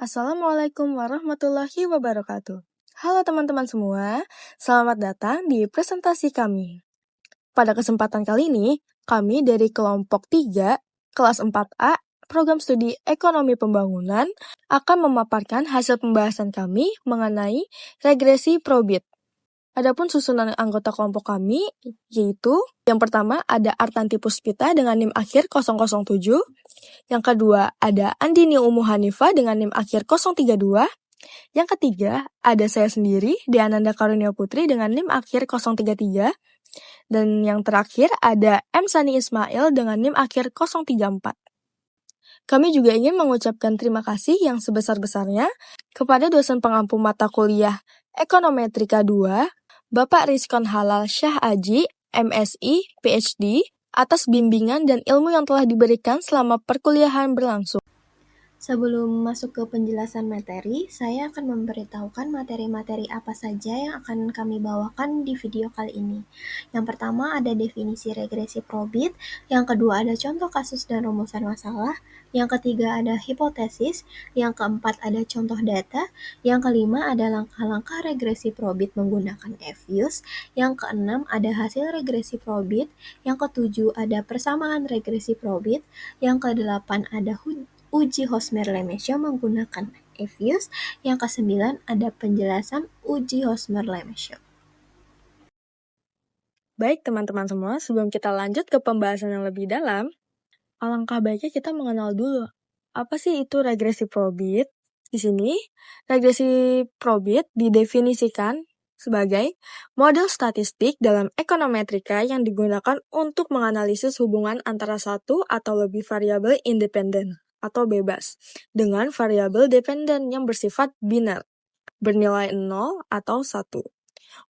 Assalamualaikum warahmatullahi wabarakatuh. Halo teman-teman semua, selamat datang di presentasi kami. Pada kesempatan kali ini, kami dari kelompok 3, kelas 4A, program studi Ekonomi Pembangunan, akan memaparkan hasil pembahasan kami mengenai regresi probit. Adapun susunan anggota kelompok kami, yaitu yang pertama ada Artanti Puspita dengan NIM akhir 007, yang kedua ada Andini Umu Hanifah dengan NIM akhir 032, yang ketiga ada saya sendiri, Diananda Karunia Putri dengan NIM akhir 033, dan yang terakhir ada M. Sani Ismail dengan NIM akhir 034. Kami juga ingin mengucapkan terima kasih yang sebesar-besarnya kepada dosen pengampu mata kuliah Ekonometrika 2, Bapak Rizkon Halal Syah Aji, MSI, PhD, atas bimbingan dan ilmu yang telah diberikan selama perkuliahan berlangsung. Sebelum masuk ke penjelasan materi, saya akan memberitahukan materi-materi apa saja yang akan kami bawakan di video kali ini. Yang pertama ada definisi regresi probit, yang kedua ada contoh kasus dan rumusan masalah, yang ketiga ada hipotesis, yang keempat ada contoh data, yang kelima ada langkah-langkah regresi probit menggunakan FUSE, yang keenam ada hasil regresi probit, yang ketujuh ada persamaan regresi probit, yang kedelapan ada uji Hosmer-Lemeshow menggunakan FUSE, yang ke-9 ada penjelasan uji Hosmer-Lemeshow. Baik teman-teman semua, sebelum kita lanjut ke pembahasan yang lebih dalam, alangkah baiknya kita mengenal dulu apa sih itu regresi probit. Di sini, regresi probit didefinisikan sebagai model statistik dalam ekonometrika yang digunakan untuk menganalisis hubungan antara satu atau lebih variabel independen atau bebas dengan variabel dependen yang bersifat biner, bernilai 0 atau 1.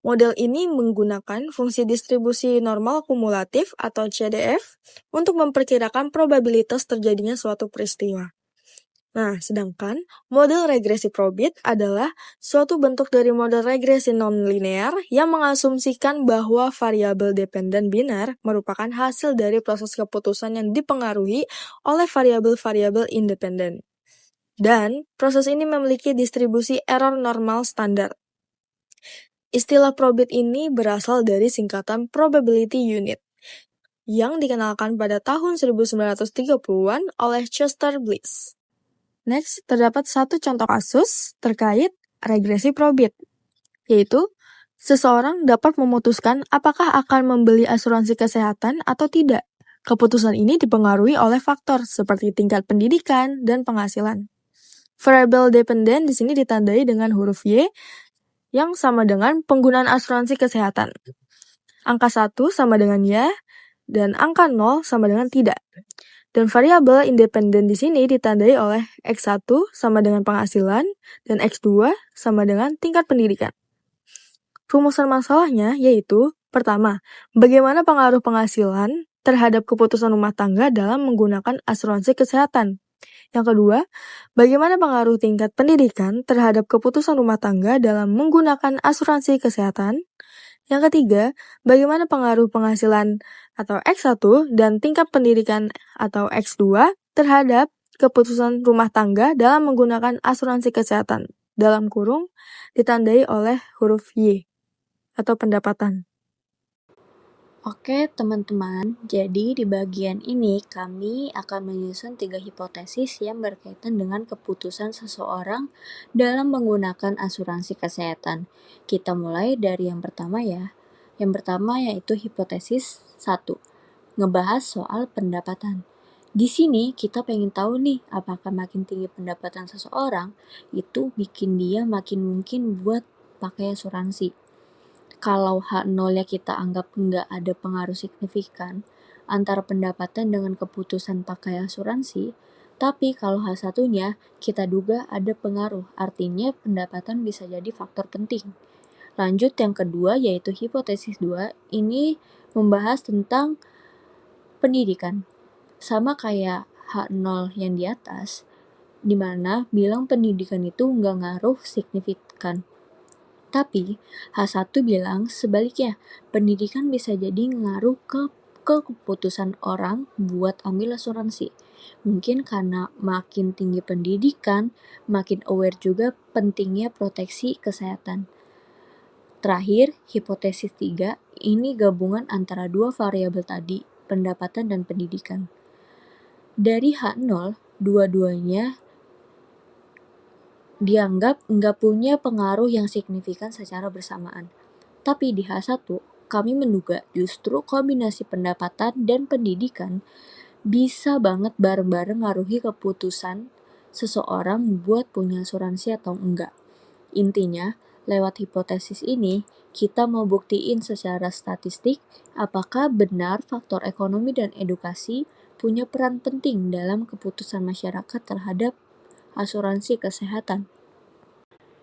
Model ini menggunakan fungsi distribusi normal kumulatif atau CDF untuk memperkirakan probabilitas terjadinya suatu peristiwa. Nah, sedangkan model regresi probit adalah suatu bentuk dari model regresi non-linear yang mengasumsikan bahwa variabel dependen biner merupakan hasil dari proses keputusan yang dipengaruhi oleh variabel-variabel independen. Dan proses ini memiliki distribusi error normal standar. Istilah probit ini berasal dari singkatan probability unit yang dikenalkan pada tahun 1930-an oleh Chester Bliss. Next, terdapat satu contoh kasus terkait regresi probit, yaitu seseorang dapat memutuskan apakah akan membeli asuransi kesehatan atau tidak. Keputusan ini dipengaruhi oleh faktor seperti tingkat pendidikan dan penghasilan. Variable dependen di sini ditandai dengan huruf Y yang sama dengan penggunaan asuransi kesehatan. Angka 1 sama dengan ya, dan angka 0 sama dengan tidak. Dan variabel independen di sini ditandai oleh X1 sama dengan penghasilan, dan X2 sama dengan tingkat pendidikan. Rumusan masalahnya yaitu, pertama, bagaimana pengaruh penghasilan terhadap keputusan rumah tangga dalam menggunakan asuransi kesehatan. Yang kedua, bagaimana pengaruh tingkat pendidikan terhadap keputusan rumah tangga dalam menggunakan asuransi kesehatan. Yang ketiga, bagaimana pengaruh penghasilan atau X1 dan tingkat pendidikan atau X2 terhadap keputusan rumah tangga dalam menggunakan asuransi kesehatan, dalam kurung ditandai oleh huruf Y atau pendapatan. Oke teman-teman, jadi di bagian ini kami akan menyusun 3 hipotesis yang berkaitan dengan keputusan seseorang dalam menggunakan asuransi kesehatan. Kita mulai dari yang pertama ya. Yang pertama yaitu hipotesis 1, ngebahas soal pendapatan. Di sini kita pengen tahu nih, apakah makin tinggi pendapatan seseorang, itu bikin dia makin mungkin buat pakai asuransi. Kalau H0-nya kita anggap nggak ada pengaruh signifikan antara pendapatan dengan keputusan pakai asuransi, tapi kalau H1-nya kita duga ada pengaruh, artinya pendapatan bisa jadi faktor penting. Lanjut yang kedua yaitu hipotesis 2, ini membahas tentang pendidikan. Sama kayak H0 yang di atas, dimana bilang pendidikan itu nggak ngaruh signifikan. Tapi H1 bilang sebaliknya, pendidikan bisa jadi ngaruh ke keputusan orang buat ambil asuransi. Mungkin karena makin tinggi pendidikan, makin aware juga pentingnya proteksi kesehatan. Terakhir, hipotesis 3, ini gabungan antara dua variabel tadi, pendapatan dan pendidikan. Dari H0, dua-duanya dianggap nggak punya pengaruh yang signifikan secara bersamaan. Tapi di H1, kami menduga justru kombinasi pendapatan dan pendidikan bisa banget bareng-bareng ngaruhi keputusan seseorang buat punya asuransi atau enggak. Intinya, lewat hipotesis ini, kita mau buktiin secara statistik apakah benar faktor ekonomi dan edukasi punya peran penting dalam keputusan masyarakat terhadap asuransi kesehatan.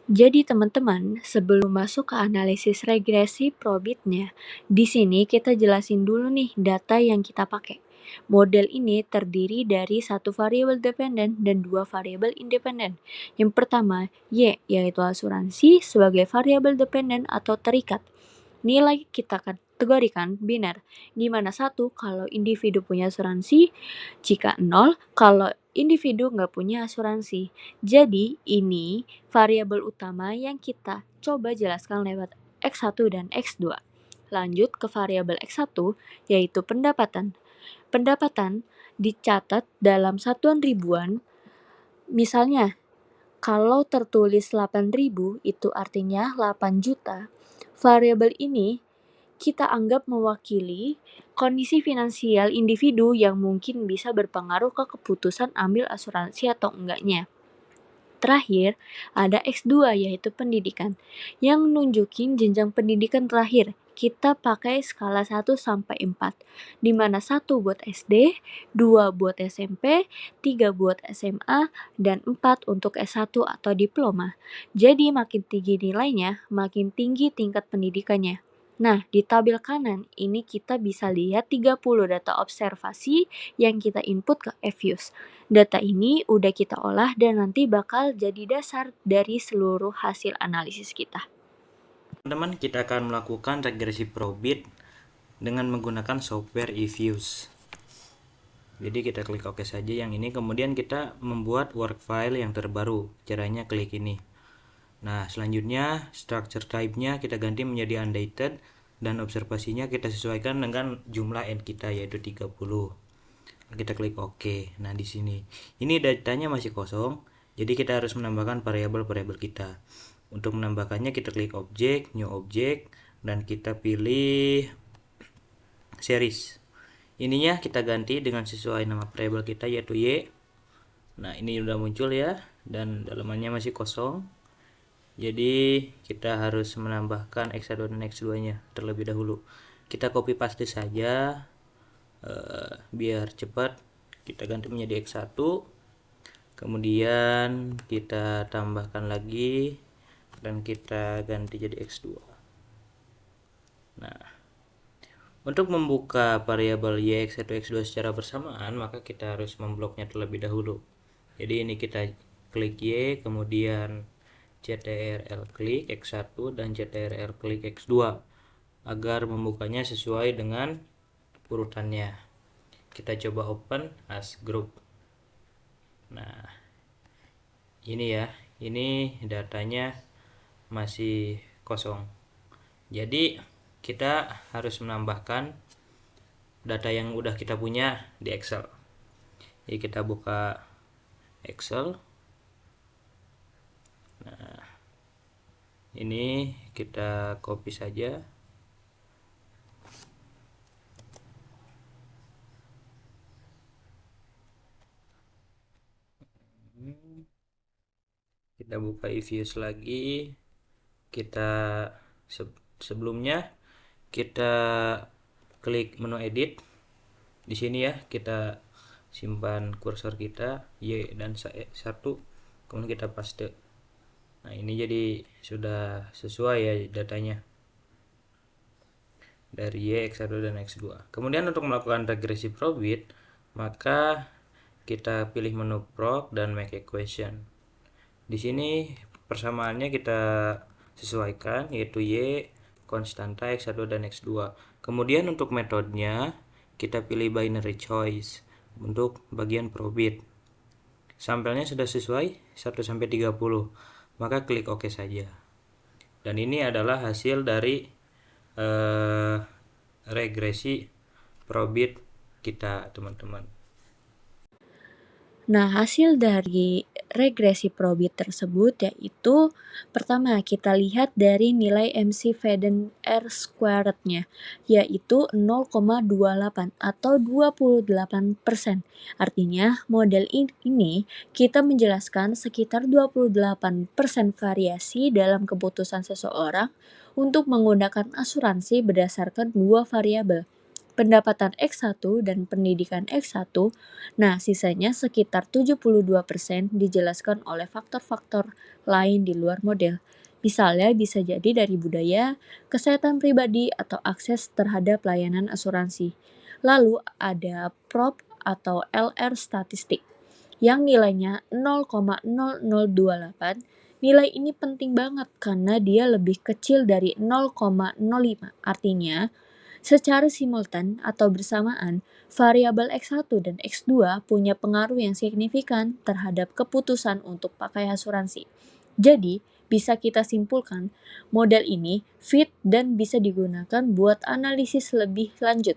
Jadi teman-teman, sebelum masuk ke analisis regresi probitnya, di sini kita jelasin dulu nih data yang kita pakai. Model ini terdiri dari satu variabel dependen dan dua variabel independen. Yang pertama, Y, yaitu asuransi sebagai variabel dependen atau terikat. Nilai kita kategorikan biner, di mana 1 kalau individu punya asuransi, jika 0 kalau individu nggak punya asuransi. Jadi, ini variabel utama yang kita coba jelaskan lewat X1 dan X2. Lanjut ke variabel X1, yaitu pendapatan. Pendapatan dicatat dalam satuan ribuan, misalnya kalau tertulis 8.000 itu artinya 8 juta. Variabel ini kita anggap mewakili kondisi finansial individu yang mungkin bisa berpengaruh ke keputusan ambil asuransi atau enggaknya. Terakhir, ada X2 yaitu pendidikan, yang nunjukin jenjang pendidikan terakhir. Kita pakai skala 1 sampai 4, di mana 1 buat SD, 2 buat SMP, 3 buat SMA, dan 4 untuk S1 atau diploma. Jadi makin tinggi nilainya, makin tinggi tingkat pendidikannya. Nah, di tabel kanan ini kita bisa lihat 30 data observasi yang kita input ke Fuse. Data ini udah kita olah dan nanti bakal jadi dasar dari seluruh hasil analisis kita. Teman-teman, kita akan melakukan regresi probit dengan menggunakan software eFuse. Jadi kita klik OK saja yang ini, kemudian kita membuat work file yang terbaru. Caranya klik ini. Nah, selanjutnya structure type-nya kita ganti menjadi undated dan observasinya kita sesuaikan dengan jumlah n kita yaitu 30. Kita klik OK. Nah, di sini ini datanya masih kosong, jadi kita harus menambahkan variabel-variabel kita. Untuk menambahkannya kita klik object, new object, dan kita pilih series. Ininya kita ganti dengan sesuai nama variabel kita yaitu Y. Nah, ini udah muncul ya, dan dalamannya masih kosong. Jadi kita harus menambahkan X1 dan X2 nya terlebih dahulu. Kita copy paste saja biar cepat. Kita ganti menjadi X1, kemudian kita tambahkan lagi dan kita ganti jadi X2. Nah, untuk membuka variabel Y, X1, X2 secara bersamaan, maka kita harus membloknya terlebih dahulu. Jadi ini kita klik Y, kemudian CTRL klik X1 dan CTRL klik X2 agar membukanya sesuai dengan urutannya. Kita coba open as group. Nah, ini ya, ini datanya masih kosong. Jadi kita harus menambahkan data yang udah kita punya di Excel. Jadi kita buka Excel. Nah, ini kita copy saja. Kita buka eFuse lagi. Kita sebelumnya kita klik menu edit. Di sini ya, kita simpan kursor kita Y dan 1, kemudian kita paste. Nah, ini jadi sudah sesuai ya datanya dari Y, X1 dan X2. Kemudian untuk melakukan regresi probit, maka kita pilih menu proc dan make equation. Di sini persamaannya kita sesuaikan yaitu Y, konstanta X1 dan X2. Kemudian untuk metodenya kita pilih binary choice. untuk bagian probit. Sampelnya sudah sesuai 1-30, maka klik OK saja. Dan ini adalah hasil dari regresi probit kita, teman-teman. Nah, hasil dari regresi probit tersebut yaitu pertama kita lihat dari nilai MC-Fedden R-squared-nya yaitu 0,28 atau 28%. Artinya model ini kita menjelaskan sekitar 28% variasi dalam keputusan seseorang untuk menggunakan asuransi berdasarkan dua variabel, pendapatan X1 dan pendidikan X1. Nah, sisanya sekitar 72% dijelaskan oleh faktor-faktor lain di luar model. Misalnya bisa jadi dari budaya, kesehatan pribadi, atau akses terhadap layanan asuransi. Lalu ada prop atau LR statistik yang nilainya 0,0028. Nilai ini penting banget karena dia lebih kecil dari 0,05. Artinya, secara simultan atau bersamaan, variabel X1 dan X2 punya pengaruh yang signifikan terhadap keputusan untuk pakai asuransi. Jadi, bisa kita simpulkan, model ini fit dan bisa digunakan buat analisis lebih lanjut.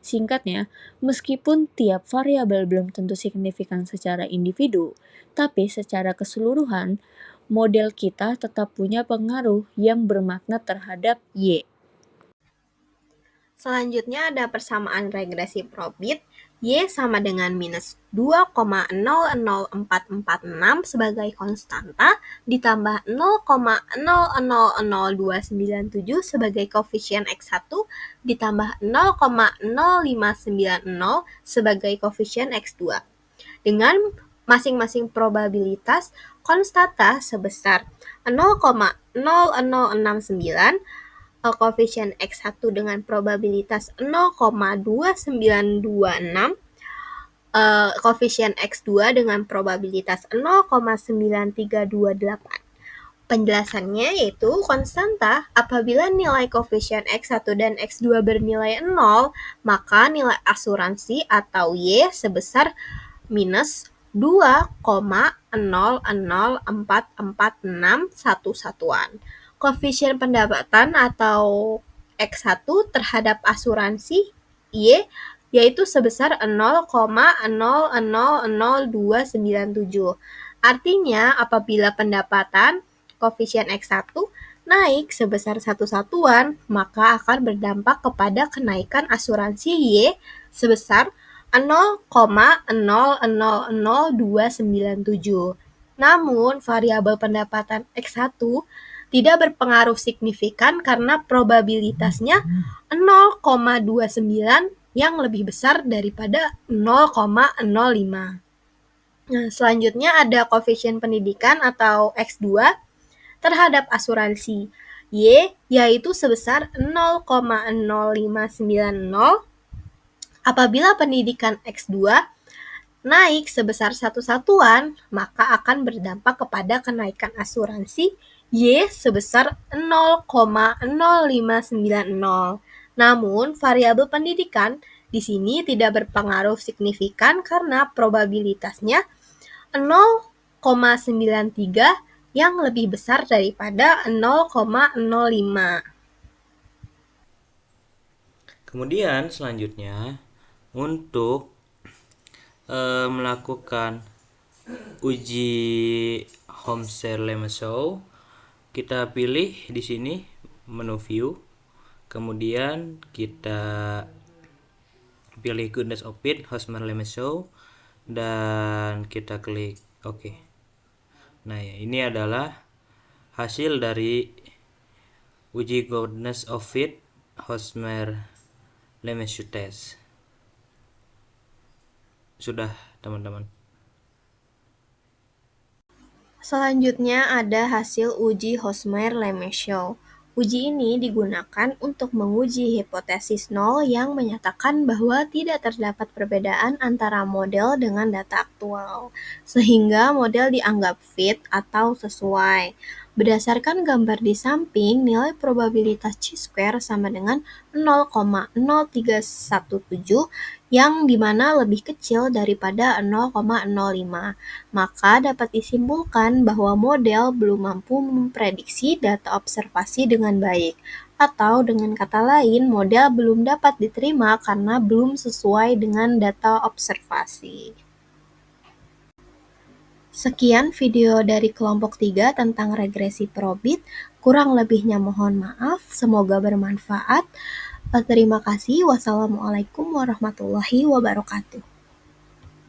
Singkatnya, meskipun tiap variabel belum tentu signifikan secara individu, tapi secara keseluruhan, model kita tetap punya pengaruh yang bermakna terhadap Y. Selanjutnya ada persamaan regresi probit, Y sama dengan minus 2,00446 sebagai konstanta ditambah 0,000297 sebagai koefisien X1 ditambah 0,0590 sebagai koefisien X2 dengan masing-masing probabilitas konstanta sebesar 0,0069, koefisien X1 dengan probabilitas 0,2926, koefisien X2 dengan probabilitas 0,9328. Penjelasannya yaitu konstanta apabila nilai koefisien X1 dan X2 bernilai 0, maka nilai asuransi atau Y sebesar minus 2,000446 satuan. Koefisien pendapatan atau X1 terhadap asuransi Y yaitu sebesar 0,000297. Artinya apabila pendapatan koefisien X1 naik sebesar 1 satuan, maka akan berdampak kepada kenaikan asuransi Y sebesar 0,000297. Namun, variabel pendapatan X1 tidak berpengaruh signifikan karena probabilitasnya 0,29 yang lebih besar daripada 0,05. Nah, selanjutnya ada koefisien pendidikan atau X2 terhadap asuransi Y yaitu sebesar 0,0590. Apabila pendidikan X2 naik sebesar 1 satuan, maka akan berdampak kepada kenaikan asuransi Y sebesar 0,0590. Namun, variabel pendidikan di sini tidak berpengaruh signifikan karena probabilitasnya 0,93 yang lebih besar daripada 0,05. Kemudian selanjutnya untuk melakukan uji Holmser-Lemaître, kita pilih di sini menu view, kemudian kita pilih goodness of fit Holmser-Lemaître dan kita klik OK. Nah, ini adalah hasil dari uji goodness of fit Holmser-Lemaître test. Sudah, teman-teman. Selanjutnya ada hasil uji Holmser-Lemaître. Uji ini digunakan untuk menguji hipotesis nol yang menyatakan bahwa tidak terdapat perbedaan antara model dengan data aktual, sehingga model dianggap fit atau sesuai. Berdasarkan gambar di samping, nilai probabilitas chi-square sama dengan 0,0317 yang dimana lebih kecil daripada 0,05. Maka dapat disimpulkan bahwa model belum mampu memprediksi data observasi dengan baik. Atau dengan kata lain, model belum dapat diterima karena belum sesuai dengan data observasi. Sekian video dari kelompok 3 tentang regresi probit. Kurang lebihnya mohon maaf, semoga bermanfaat. Terima kasih. Wassalamualaikum warahmatullahi wabarakatuh.